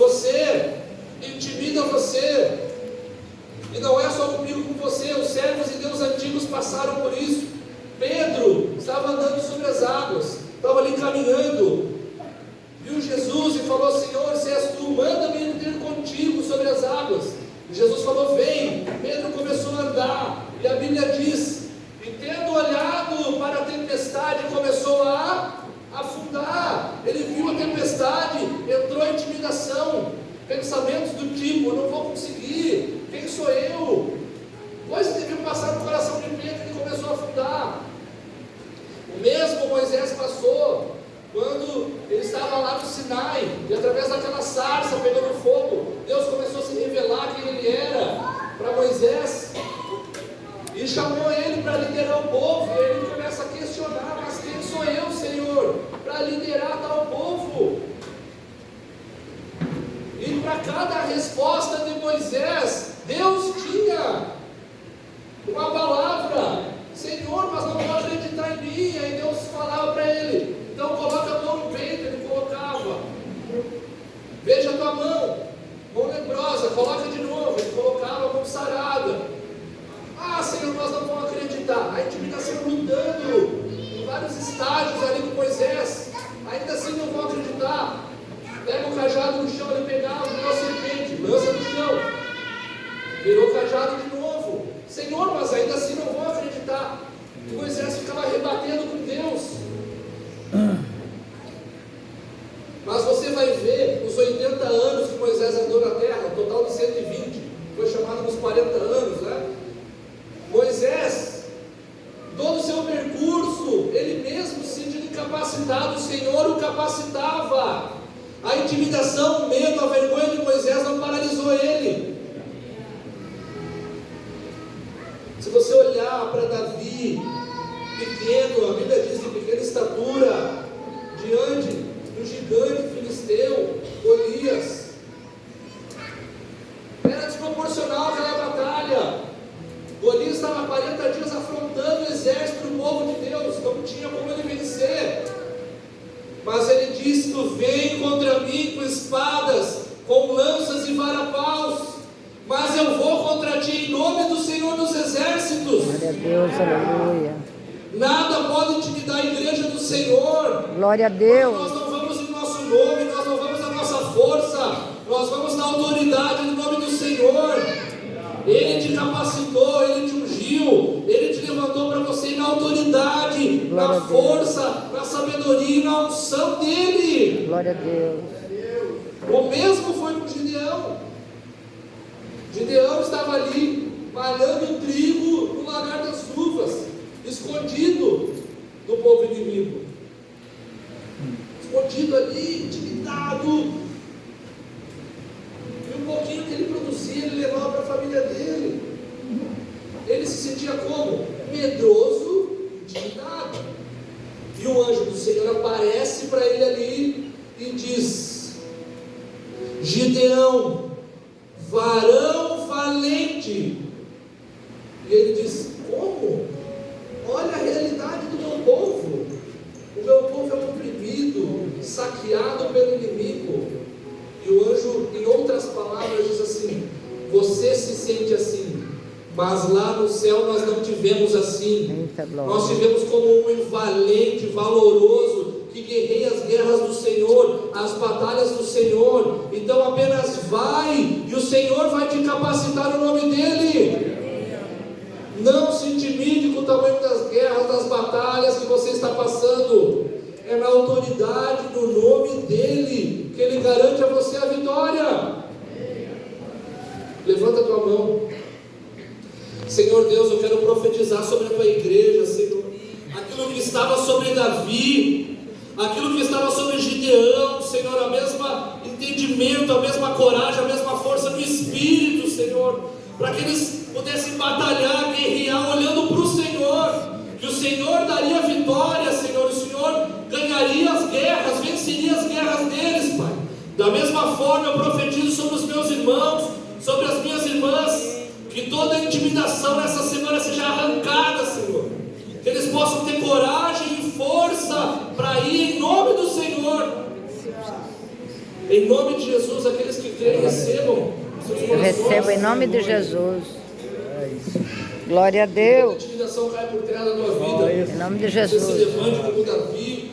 você, intimida você. E não é só comigo, com você. Os servos de Deus antigos passaram por isso. Pedro estava andando sobre as águas, estava ali caminhando, viu Jesus e falou: Senhor, se és tu, manda-me ir contigo sobre as águas. E Jesus falou: vem. Pedro começou a andar, e a Bíblia diz: e tendo olhado para a tempestade, começou a afundar. Ele viu a tempestade, entrou em intimidação, pensamentos do tipo: não vou conseguir, quem sou eu? Coisas que deviam passar no coração de Pedro, ele começou a afundar. O mesmo Moisés passou quando ele estava lá no Sinai, e através daquela sarça pegando fogo, Deus começou a se revelar quem ele era para Moisés, e chamou ele para liderar o povo. E ele começa a questionar: mas quem sou eu, Senhor, para liderar tal povo? E para cada resposta de Moisés, Deus tinha uma palavra: Senhor, mas não vou acreditar em mim. Aí Deus falava para ele: então coloca a mão no peito. Ele colocava. Veja a tua mão leprosa, coloca de novo. Ele colocava a mão sarada. Ah, Senhor, nós não vamos acreditar. A intimidação lutando em vários estágios ali com Moisés. Ainda assim não vão acreditar. Pega o cajado no chão, ele pegava, virou serpente, lança no chão, virou o cajado de novo. Senhor, mas ainda assim não vão acreditar. E Moisés ficava rebatendo com Deus. Mas você vai ver, os 80 anos que Moisés andou na terra, um total de 120, foi chamado nos 40 anos, né? Moisés, todo o seu percurso, ele mesmo se sentindo incapacitado, o Senhor o capacitava. A intimidação, o medo, a vergonha de Moisés não paralisou ele. Se você olhar para Davi, pequeno, a Bíblia diz de pequena estatura, diante do gigante filisteu, Golias, era desproporcional aquela batalha. Golias estava 40 dias afrontando o exército do povo de Deus, não tinha como ele vencer. Mas ele disse: tu vem contra mim com espadas, com lanças e varapaus, mas eu vou contra ti em nome do Senhor dos Exércitos. Glória a Deus, aleluia. Nada pode intimidar a igreja do Senhor. Glória a Deus. Nós não vamos em nosso nome, nós não vamos na nossa força, nós vamos na autoridade do nome do Senhor. Ele te capacitou, Ele te ungiu, Ele te levantou para você ir na autoridade, glória na força, na sabedoria e na unção dEle. Glória a Deus. O mesmo foi com Gideão. Gideão estava ali, malhando trigo no lagar das uvas, escondido do povo inimigo. Escondido ali, intimidado. E um pouquinho que ele produzia, ele levava para a família dele. Ele se sentia como? Medroso, intimidado. E o anjo do Senhor aparece para ele ali e diz: Gideão, varão valente. E ele diz: como? Olha a realidade do meu povo. O meu povo é oprimido, saqueado pelo inimigo. E o anjo, em outras palavras, diz assim: você se sente assim, mas lá no céu nós não tivemos assim. Nós tivemos como um valente, valoroso, que guerreia as guerras do Senhor, as batalhas do Senhor. Então apenas vai, e o Senhor vai te capacitar no nome dEle. Não se intimide com o tamanho das guerras, das batalhas que você está passando. É na autoridade do nome dEle que Ele garante a você a vitória. Levanta a tua mão. Senhor Deus, eu quero profetizar sobre a tua igreja, Senhor. Aquilo que estava sobre Davi, aquilo que estava sobre Gideão, Senhor, a mesma entendimento, a mesma coragem, a mesma força do Espírito, Senhor, para que eles pudessem batalhar, guerrear, olhando para o Senhor, que o Senhor daria vitória, Senhor, o Senhor ganharia as guerras, venceria as guerras deles, Pai. Da mesma forma eu profetizo sobre os meus irmãos, sobre as minhas irmãs, que toda intimidação nessa semana seja arrancada, Senhor, que eles possam ter coragem e força para ir em nome do Senhor. Em nome de Jesus, aqueles que creem, recebam seus Eu corações. recebo em nome de Jesus. Glória a Toda Deus. intimidação cai por terra da tua vida. Em nome de Você se Jesus. levante como Davi,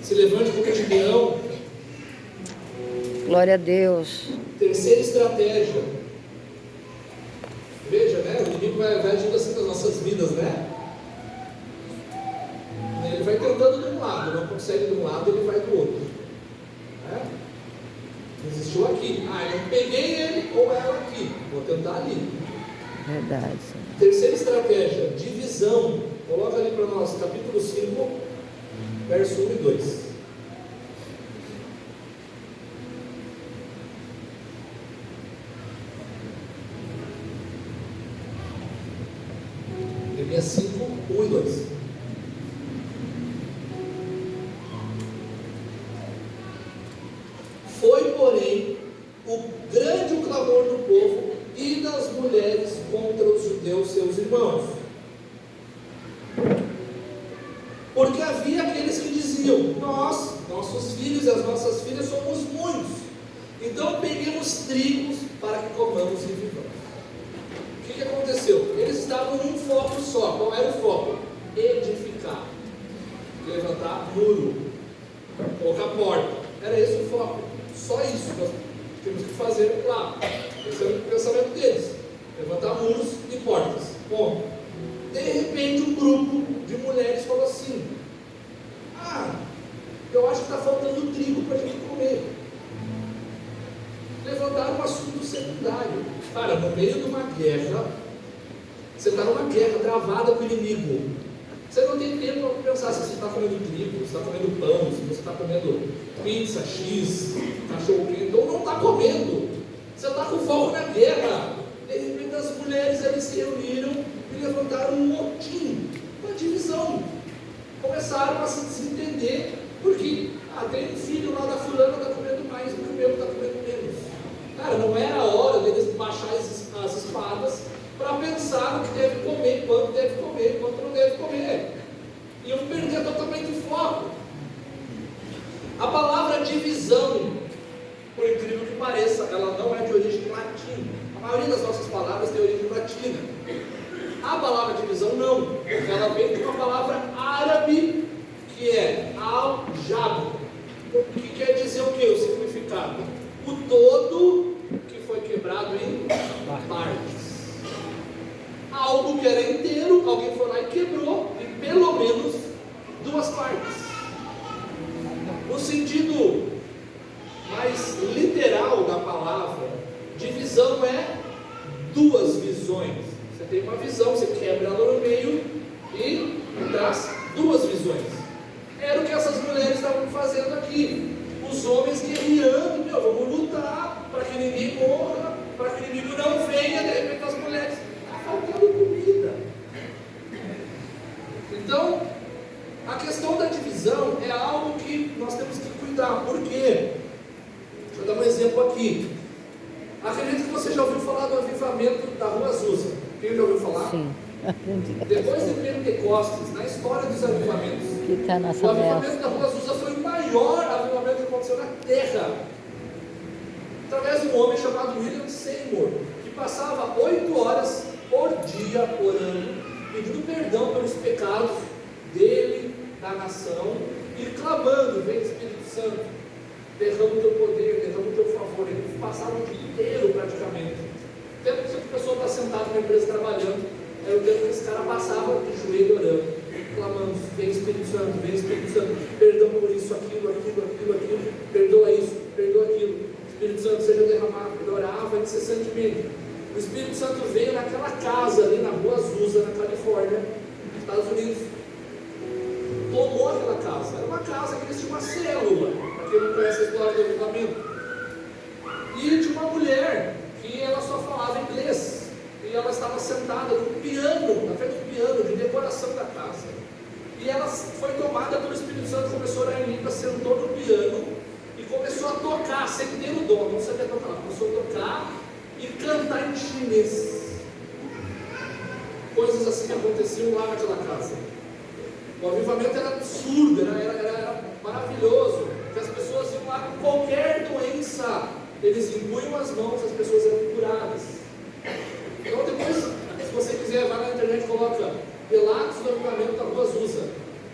se levante como Gideão. Glória a Deus. Terceira estratégia. Veja, né? O inimigo vai agindo assim nas nossas vidas, né? Ele vai tentando de um lado, não consegue de um lado, ele vai do outro. Né? Resistiu aqui. Eu peguei ele ou ela aqui. Vou tentar ali. Verdade, Senhor. Terceira estratégia, divisão. Coloca ali para nós, capítulo 5, verso 1 e 2. Neemias 5, 1 e 2. Foi, porém, grande o clamor do povo e das mulheres contra os judeus, seus irmãos. Porque havia aqueles que diziam: nós, nossos filhos e as nossas filhas somos muitos, então peguemos trigos para que comamos e vivamos. O que aconteceu? Eles estavam num foco só. Qual era o foco? Edificar, levantar muro, colocar porta. Era esse o foco. Só isso nós temos que fazer lá. Esse era o pensamento deles: levantar muros e portas. Bom, de repente um grupo de mulheres falou assim: eu acho que está faltando trigo para a gente comer. Levantaram um assunto secundário. Cara, no meio de uma guerra, você está numa guerra travada com o inimigo. Você não tem tempo para pensar se você está comendo trigo, se está comendo pão, se você está comendo pizza, X, cachorro quente, ou não está comendo. Você está com foco na guerra. De repente as mulheres eles se reuniram e levantaram um motim, uma divisão. Começaram a se desentender, porque tem um filho lá da fulana que está comendo mais do que o meu está comendo menos. Cara, não era a hora deles baixar as espadas para pensar no que deve comer, quanto deve comer, quanto não deve comer. Iam perder totalmente o foco. A palavra divisão, por incrível que pareça, ela não é de origem latina. A maioria das nossas palavras tem origem latina. A palavra divisão não. Ela vem de uma palavra árabe que é al-jab, que quer dizer o que? O significado: o todo que foi quebrado em partes. Algo que era inteiro, alguém foi lá e quebrou em pelo menos duas partes. No sentido mais literal da palavra, divisão é duas visões. Você tem uma visão, você quebra ela no meio e traz duas visões. Era o que essas mulheres estavam fazendo aqui. Os homens guerreando: vamos lutar para que ninguém morra, para que o inimigo não venha. De repente as mulheres: está faltando comida. Então, a questão da divisão é algo que nós temos que cuidar. Por quê? Deixa eu dar um exemplo aqui. Acredito que você já ouviu falar do avivamento da Rua Azusa. Quem já ouviu falar? Sim. Depois de Pentecostes, na história dos avivamentos, Que está nessa o avivamento mesa. da Rua Azusa foi o maior avivamento que aconteceu na terra, através de um homem chamado William Seymour, que passava 8 horas por dia orando, pedindo perdão pelos pecados dele, da nação, e clamando: vem Espírito Santo, derrama o teu poder, derrama o teu favor. Ele passava o dia inteiro praticamente. O tempo que a pessoa está sentada na empresa trabalhando, era o tempo que esse cara passava de joelho orando, clamando: vem Espírito Santo, perdão por isso, aquilo, perdoa isso, perdoa aquilo, Espírito Santo seja derramado. Ele orava incessantemente. O Espírito Santo veio naquela casa ali na Rua Azusa, na Califórnia, nos Estados Unidos, tomou aquela casa. Era uma casa que eles tinham uma célula, para quem não conhece a história do avivamento, e tinha uma mulher que ela só falava inglês, e ela estava sentada no piano, na frente do piano de decoração da casa, e ela foi tomada pelo Espírito Santo, começou a orar em língua, sentou no piano e começou a tocar, sem ter o dom, não sabia tocar, começou a tocar e cantar em chinês. Coisas assim aconteciam lá naquela casa. O avivamento era absurdo, era maravilhoso, que as pessoas iam lá com qualquer doença passar, eles impunham as mãos, as pessoas eram curadas. Então depois, se você quiser, vai na internet e coloca relatos do avivamento da Rua Azusa.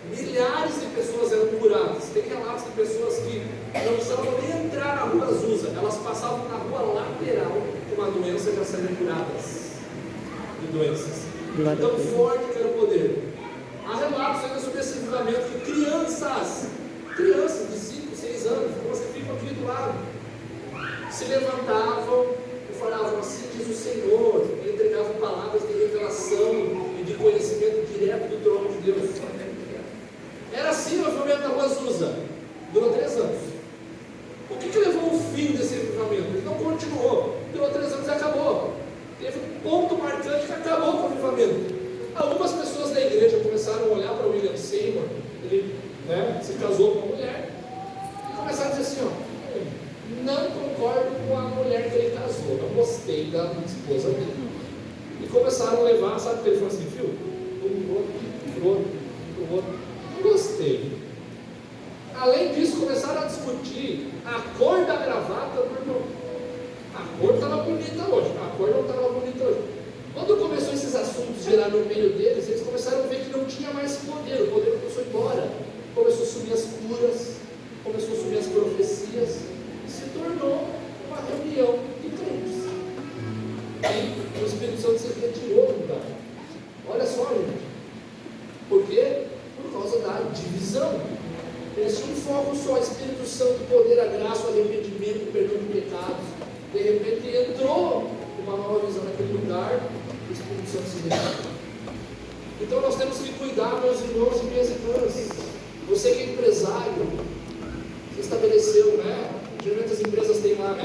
Milhares de pessoas eram curadas. Tem relatos de pessoas que não precisavam nem entrar na Rua Azusa, elas passavam na rua lateral com uma doença e já saíram curadas de doenças. Tão forte que era o poder. Há relatos ainda sobre esse avivamento que crianças de 5, 6 anos, como você fica aqui do lado, se levantavam e falavam: assim diz o Senhor, e entregavam palavras de revelação e de conhecimento direto do trono de Deus. Era assim o avivamento da Rua Azusa, durou 3 anos. O que levou o fim desse avivamento? Ele não continuou, durou 3 anos e acabou. Teve um ponto marcante que acabou com o avivamento. Algumas pessoas da igreja começaram a olhar para William Seymour, ele se casou com uma mulher, e começaram a dizer assim: ó, não concordo com a mulher que ele casou, não gostei da esposa dele. E começaram a levar, sabe o que ele falou assim, viu? Pro outro, não gostei. Além disso, começaram a discutir a cor da gravata do irmão. A cor estava bonita hoje, a cor não estava bonita hoje. Quando começou esses assuntos girar no meio deles, eles começaram a ver que não tinha mais poder, o poder começou a ir embora. Começou a subir as curas, começou a subir as profecias, e se tornou uma reunião de crentes. E o Espírito Santo se retirou do lugar. Olha só, gente. Por quê? Por causa da divisão. Eles tinham um foco só: Espírito Santo, poder, a graça, o arrependimento, o perdão de pecados. De repente entrou uma nova visão naquele lugar, o Espírito Santo se retirou. Então nós temos que cuidar, meus irmãos e minhas irmãs. Você que é empresário, você estabeleceu, geralmente as empresas têm lá,